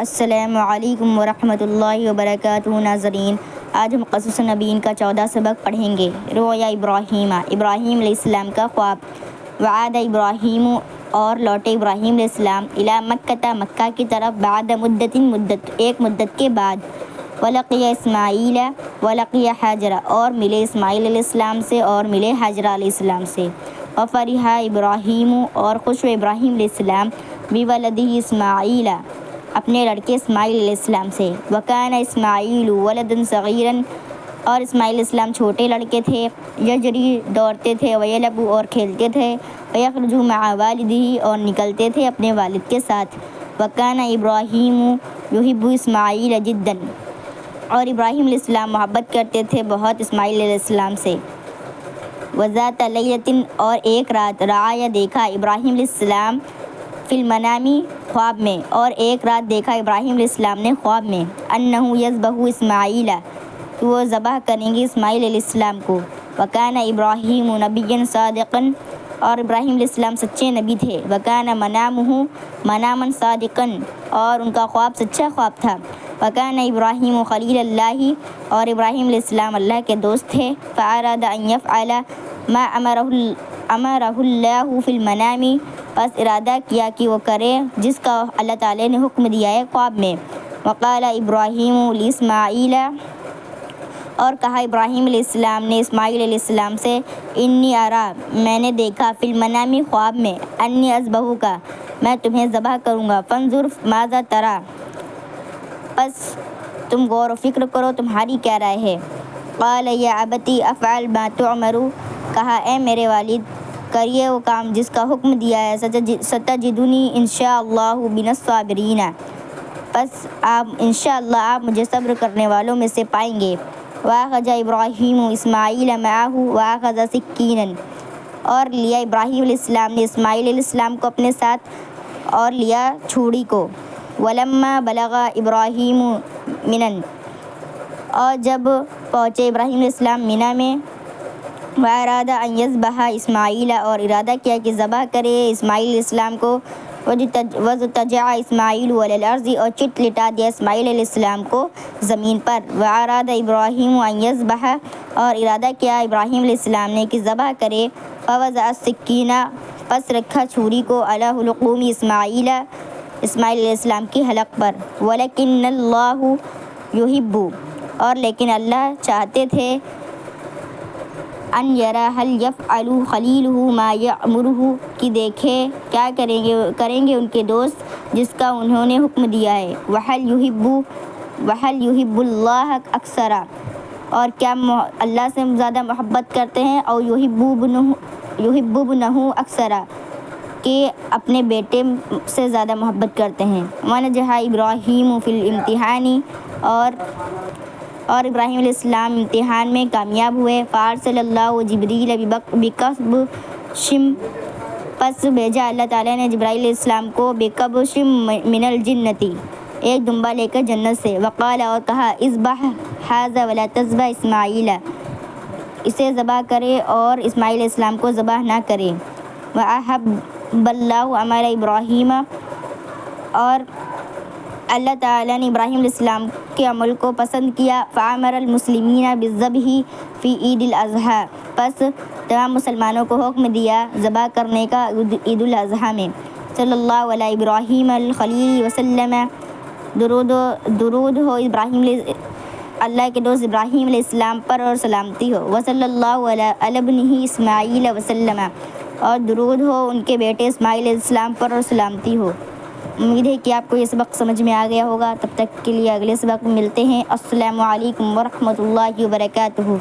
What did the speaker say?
السلام علیکم ورحمۃ اللہ وبرکاتہ۔ ناظرین، آج ہم قصص النبیین کا 14 سبق پڑھیں گے۔ رؤیا ابراہیم، ابراہیم علیہ السلام کا خواب۔ وعاد ابراہیم، اور لوٹے ابراہیم علیہ السلام، الی مکہ، مکہ کی طرف، بعد ایک مدت کے بعد۔ ولقی اسماعیل، ولقی حاجر، اور ملے اسماعیل علیہ السلام سے اور ملے حاجرہ علیہ السلام سے۔ وفرح ابراہیم، اور خوش ہوئے ابراہیم علیہ السلام، بولدہ اسماعیل، اپنے لڑکے اسماعیل علیہ السلام سے۔ وکان اسماعیل ولدا صغیرا، اور اسماعیل علیہ السلام چھوٹے لڑکے تھے۔ یجری، دوڑتے تھے، ویلعب، اور کھیلتے تھے، ویخرج مع والدہ، اور نکلتے تھے اپنے والد کے ساتھ۔ وکان ابراہیم یحب اسماعیل جدا، اور ابراہیم علیہ السلام محبت کرتے تھے بہت اسماعیل علیہ السلام سے۔ وذات لیلۃ، اور ایک رات، رعایا، دیکھا ابراہیم علیہ السلام، فی المنام، خواب میں، اور ایک رات دیکھا ابراہیم علیہ السلام نے خواب میں، انہ یذبح اسماعیل، کہ وہ ذبح کریں گے اسماعیل علیہ السلام کو۔ وکان ابراہیم نبیا صادقا، اور ابراہیم علیہ السلام سچے نبی تھے۔ وکان منامہ مناما صادقا، اور ان کا خواب سچا خواب تھا۔ وکان ابراہیم خلیل اللہ، اور ابراہیم علیہ السلام اللہ کے دوست تھے۔ فاراد ان یفعل ما امرہ اللہ فی المنام، بس ارادہ کیا کہ وہ کرے جس کا اللہ تعالیٰ نے حکم دیا ہے خواب میں۔ وقال ابراہیم لاسماعیل، اور کہا ابراہیم علیہ السلام نے اسماعیل علیہ السلام سے، انی ارا، میں نے دیکھا، فی المنام، خواب میں، انی اذبحک، میں تمہیں ذبح کروں گا، فانظر ماذا تری، پس تم غور و فکر کرو تمہاری کیا رائے ہے۔ قال یا ابتی افعل ما تؤمر، کہا اے میرے والد، کریے وہ کام جس کا حکم دیا ہے، ستجدنی انشاءاللہ من الصابرین، پس انشاءاللہ آپ مجھے صبر کرنے والوں میں سے پائیں گے۔ واخذ ابراہیم اسماعیل معہ واخذ سکینا، اور لیا ابراہیم علیہ السلام نے اسماعیل علیہ السلام کو اپنے ساتھ، اور لیا چھری کو۔ ولما بلغ ابراہیم منا، اور جب پہنچے ابراہیم علیہ السلام منا میں، واراد ان یذبح اسماعیل، اور ارادہ کیا کہ ذبح کرے اسماعیل علیہ السلام کو۔ وضطجع اسماعیل علی الارض، اور چت لٹا دیا اسماعیل علیہ السلام کو زمین پر۔ واراد ابراہیم ان یذبح، اور ارادہ کیا ابراہیم علیہ السلام نے کہ ذبح کرے۔ فوضع السکین، پس رکھا چھری کو، علی حلقوم اسماعیل، اسماعیل علیہ السلام کی حلق پر۔ ولکن اللہ یحب، اور لیکن اللہ چاہتے تھے، ان یری هل یفعل خلیلہ ما یأمرہ، کہ دیکھے کیا کریں گے ان کے دوست جس کا انہوں نے حکم دیا ہے۔ وہل یحب اللہ اکثر، اور کیا اللہ سے زیادہ محبت کرتے ہیں، اور یحب ابنہ اکثر، کہ اپنے بیٹے سے زیادہ محبت کرتے ہیں۔ ونجح ابراہیم فی الامتحان، اور ابراہیم علیہ السلام امتحان میں کامیاب ہوئے۔ فارسل اللہ جبریل بکبش، پس بھیجا اللہ تعالیٰ نے جبرائیل علیہ السلام کو، بکبش من الجنۃ، ایک دمبا لے کر جنت سے۔ وقال، اور کہا، اذبح ھذا ولا تذبح اسماعیل، اسے ذبح کرے اور اسماعیل علیہ السلام کو ذبح نہ کرے۔ وأحب اللہ عمل ابراہیم، اور اللہ تعالیٰ نے ابراہیم علیہ السلام کے عمل کو پسند کیا۔ فأمر المسلمین بالذبح فی عید الاضحیٰ، پس تمام مسلمانوں کو حکم دیا ذبح کرنے کا عید الاضحیٰ میں۔ صلی اللہ علی ابراہیم الخلیل وسلم، درود ہو اللہ کے دوست ابراہیم علیہ السلام پر اور سلامتی ہو۔ وصلی اللہ علی ابنہ اسماعیل وسلم، اور درود ہو ان کے بیٹے اسماعیل علیہ السلام پر اور سلامتی ہو۔ امید ہے کہ آپ کو یہ سبق سمجھ میں آ گیا ہوگا۔ تب تک کے لیے اگلے سبق میں ملتے ہیں۔ السلام علیکم ورحمۃ اللہ وبرکاتہ۔